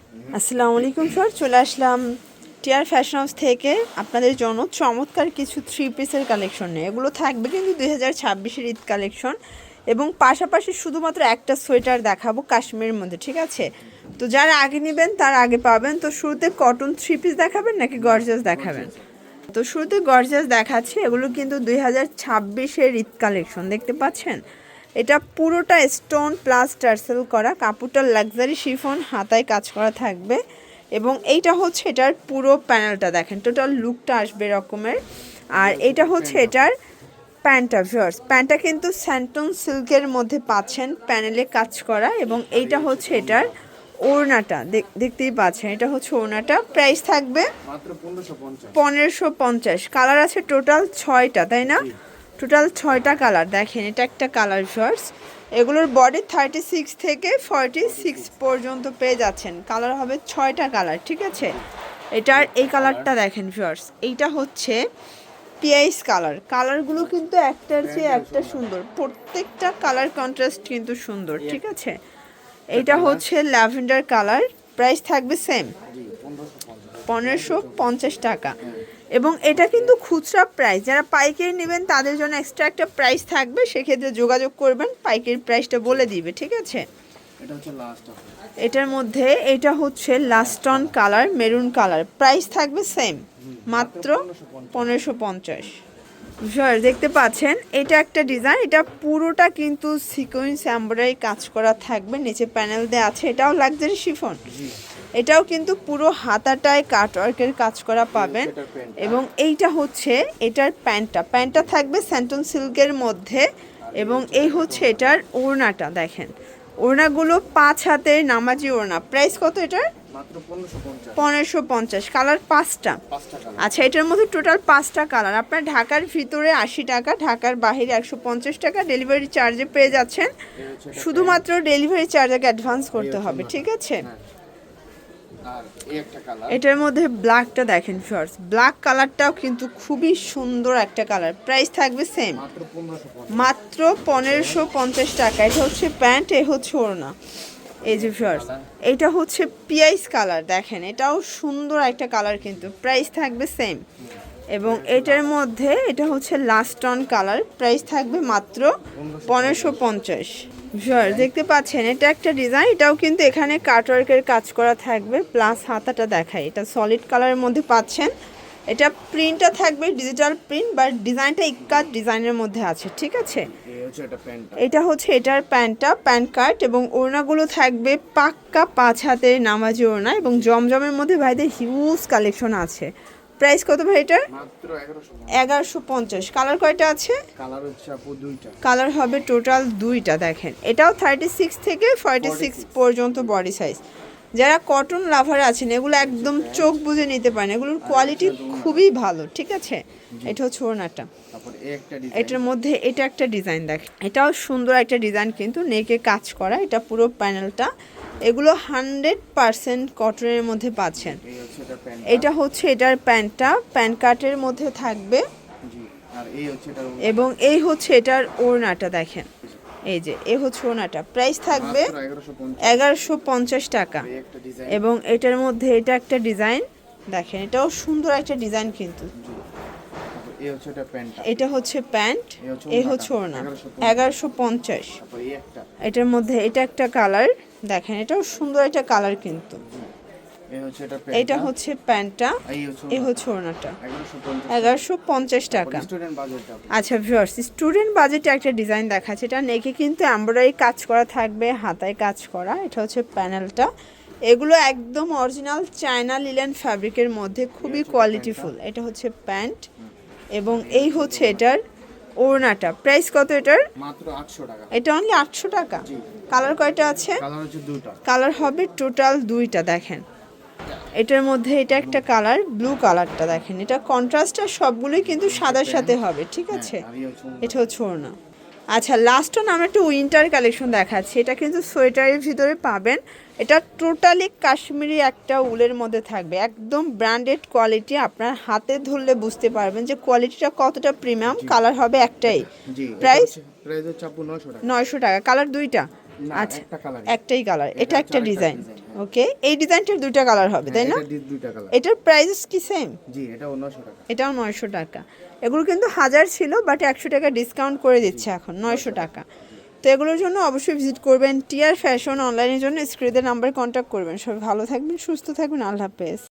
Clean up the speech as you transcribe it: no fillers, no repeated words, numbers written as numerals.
আসসালামু আলাইকুম স্যার, চলে আসলাম টিআর ফ্যাশন হাউস থেকে আপনাদের জন্য চমৎকার কিছু থ্রি পিসের কালেকশন নিয়ে। এগুলো থাকবে কিন্তু 2026-এর ঈদ কালেকশন, এবং পাশাপাশি শুধুমাত্র একটা সোয়েটার দেখাবো কাশ্মীরের মধ্যে, ঠিক আছে? তো যারা আগে নেবেন তার আগে পাবেন। তো শুরুতে কটন থ্রি পিস দেখাবেন নাকি গর্জাস দেখাবেন? তো শুরুতে গর্জাস দেখাচ্ছি। এগুলো কিন্তু 2026-এর ঈদ কালেকশন, দেখতে পাচ্ছেন। এটা পুরোটা স্টোন প্লাস টার্সেল করা, কাপড়টা লাক্সারি শিফন, হাতায় কাজ করা থাকবে। এবং এইটা হচ্ছে এটার পুরো প্যানেলটা, দেখেন টোটাল লুকটা আসবে এরকমের। আর এটা হচ্ছে এটার প্যান্টটা, ভিউয়ার্স প্যান্টটা কিন্তু স্যান্টন সিল্কের মধ্যে পাচ্ছেন, প্যানেলে কাজ করা। এবং এইটা হচ্ছে এটার ওড়নাটা, দেখতেই পাচ্ছেন, এটা হচ্ছে ওড়নাটা। প্রাইস থাকবে মাত্র 1550। কালার আছে টোটাল 6টা, তাই না? টোটাল 6টা কালার। দেখেন এটা একটা কালার, ভিউয়ার্স। এগুলোর বডি 36 থেকে 46 পর্যন্ত পেয়ে যাচ্ছেন। কালার হবে 6টা কালার, ঠিক আছে? এটার এই কালারটা দেখেন, ভিউয়ার্স, এইটা হচ্ছে পিআইস কালার। কালারগুলো কিন্তু একটার চেয়ে একটা সুন্দর, প্রত্যেকটা কালার কন্ট্রাস্ট কিন্তু সুন্দর, ঠিক আছে? এইটা হচ্ছে ল্যাভেন্ডার কালার। প্রাইস থাকবে সেম 1550 টাকা। এবং এটা কিন্তু খুচরা প্রাইস, যারা পাইকারি নেবেন তাদের জন্য এক্সট্রা একটা প্রাইস থাকবে, সেক্ষেত্রে যোগাযোগ করবেন, পাইকারি প্রাইসটা বলে দিবে, ঠিক আছে? এটা হচ্ছে লাস্ট এটার মধ্যে এটা হচ্ছে লাস্টন কালার, মেরুন কালার। প্রাইস থাকবে সেম, মাত্র 1550। দেখতে পাচ্ছেন এটা একটা ডিজাইন, এটা পুরোটা কিন্তু সিকোয়েন্স এমব্রয়ডারি কাজ করা থাকবে, নিচে প্যানেল দেওয়া আছে। এটাও লাক্সারি শিফন, এটাও কিন্তু পুরো হাতাটায় কাটওয়ার্কের কাজ করা পাবেন। এবং এইটা হচ্ছে এটার প্যান্টটা থাকবে স্যান্টন সিল্কের মধ্যে। এবং এই হচ্ছে এটার ওড়নাটা, দেখেন ওড়নাগুলো 5 হাতের নামাজি ওড়না। প্রাইস কত এটার? মাত্র 1550। 1550। কালার 5টা। আচ্ছা, এটার মধ্যে টোটাল 5টা কালার। আপনার ঢাকার ভিতরে 80 টাকা, ঢাকার বাইরে 150 টাকা ডেলিভারি চার্জে পেয়ে যাচ্ছেন। শুধুমাত্র ডেলিভারি চার্জ আগে অ্যাডভান্স করতে হবে, ঠিক আছে? আর এই একটা কালার, এটার মধ্যে ব্ল্যাকটা দেখেন, ভিউয়ার্স, ব্ল্যাক কালারটাও কিন্তু খুবই সুন্দর একটা কালার। প্রাইস থাকবে সেম, মাত্র 1550 টাকা। এটা হচ্ছে প্যান্ট, এ হচ্ছে ওড়না। এই যে ভিউয়ার্স, এটা হচ্ছে পিআইস কালার, দেখেন এটাও সুন্দর একটা কালার, কিন্তু প্রাইস থাকবে সেম। এবং এটার মধ্যে এটা হচ্ছে লাস্টন কালার। প্রাইস থাকবে মাত্র 1550। ভিউয়ার্স দেখতে পাচ্ছেন এটা একটা ডিজাইন, এটাও কিন্তু এখানে কাটওয়ার্কের কাজ করা থাকবে, প্লাস হাতাটা দেখায়। এটা সলিড কালারের মধ্যে পাচ্ছেন। এটা প্রিন্টটা থাকবে ডিজিটাল প্রিন্ট, বাট ডিজাইনটা ইক্কাত ডিজাইনের মধ্যে আছে, ঠিক আছে? এটা হচ্ছে এটার প্যান্ট কাট। এবং ওড়নাগুলো থাকবে পাক্কা 5 হাতের নামাজি ওড়না, এবং জমজমের মধ্যে ভাইদের হিউজ কালেকশন আছে। প্রাইস কত ভাই এটার? মাত্র 1150। কালার কয়টা আছে? কালার হচ্ছে আপু দুইটা। কালার হবে টোটাল 2টা। দেখেন এটাও 36 থেকে 46 পর্যন্ত বডি সাইজ। যারা কটন লাভার আছেন এগুলো একদম চোখ বুজে নিতে পারেন, এগুলোর কোয়ালিটি খুবই ভালো, ঠিক আছে? এটা হচ্ছে ওড়নাটা। এটার মধ্যে এটা একটা ডিজাইন, দেখেন এটাও সুন্দর একটা ডিজাইন, কিন্তু নেকে কাজ করা। এটা পুরো প্যানেলটা, এগুলো 100% কটনের মধ্যে পাচ্ছেন। এটা হচ্ছে এটার প্যান্ট কাটের মধ্যে থাকবে। এবং এই হচ্ছে এটার ওড়নাটা, দেখেন এই যে এ হচ্ছে ওড়নাটা। প্রাইস থাকবে 1150 টাকা। এবং এটার মধ্যে এটা একটা ডিজাইন, দেখেন এটাও সুন্দর একটা ডিজাইন, কিন্তু এটা হচ্ছে প্যান্ট, এই হচ্ছে ওড়না। 1150। এটার মধ্যে এটা একটা কালার, দেখেন এটাও সুন্দর একটা কালার, কিন্তু এটা হচ্ছে প্যান্টটা, এই হচ্ছে ওড়নাটা। 1150 টাকা। আচ্ছা ভিউয়ার্স, স্টুডেন্ট বাজেটে একটা ডিজাইন দেখাচ্ছে। এটা নেকে কিন্তু এমব্রয়ডারি কাজ করা থাকবে, হাতায় কাজ করা। এটা হচ্ছে প্যানেলটা। এগুলো একদম অরিজিনাল চায়না লিলেন ফ্যাব্রিকের মধ্যে, খুবই কোয়ালিটিফুল। এটা হচ্ছে প্যান্ট, এবং এই হচ্ছে এটার ওড়নাটা। প্রাইস কত এটার? মাত্র 800 টাকা। এটা অনলি 800 টাকা। কালার কয়টা আছে? কালার হচ্ছে দুটো। কালার হবে টোটাল 2টা। দেখেন এটার মধ্যে এটা একটা কালার, ব্লু কালারটা, দেখেন এটা কন্ট্রাস্টটা সবগুলোই কিন্তু সাদার সাথে হবে, ঠিক আছে? এটা হচ্ছে ওড়না। আচ্ছা, লাস্ট আমরা একটু উইন্টার কালেকশন দেখাচ্ছি। এটা কিন্তু সোয়েটারের ভিতরে পাবেন। এটা টোটালি কাশ্মীরি একটা উলের মধ্যে থাকবে, একদম ব্র্যান্ডেড কোয়ালিটি। আপনার হাতে ধরলে বুঝতে পারবেন যে কোয়ালিটিটা কতটা প্রিমিয়াম। কালার হবে একটাই। প্রাইস 900 টাকা। 900 টাকা। কালার 2টা। না আচ্ছা একটা কালার একটাই কালার, এটা এটা হচ্ছে একটা আরেকটা ডিজাইন। design, হ্যাঁ। ওকে, এই ডিজাইনটার দুইটা কালার হবে তাই না? দুইটা কালার। এটার প্রাইস কি সেম? জি এটা 900 টাকা। এটাও 900 টাকা। এগুলো কিন্তু 1000 ছিল, বাট 100 টাকা ডিসকাউন্ট করে দিচ্ছে এখন 900 টাকা। তো এগুলোর জন্য অবশ্যই ভিজিট করবেন টিআর ফ্যাশন। অনলাইনের জন্য স্ক্রিনের নাম্বারে কন্ট্যাক্ট করবেন। সবাই ভালো থাকবেন, সুস্থ থাকবেন, আল্লাহ হাফেজ।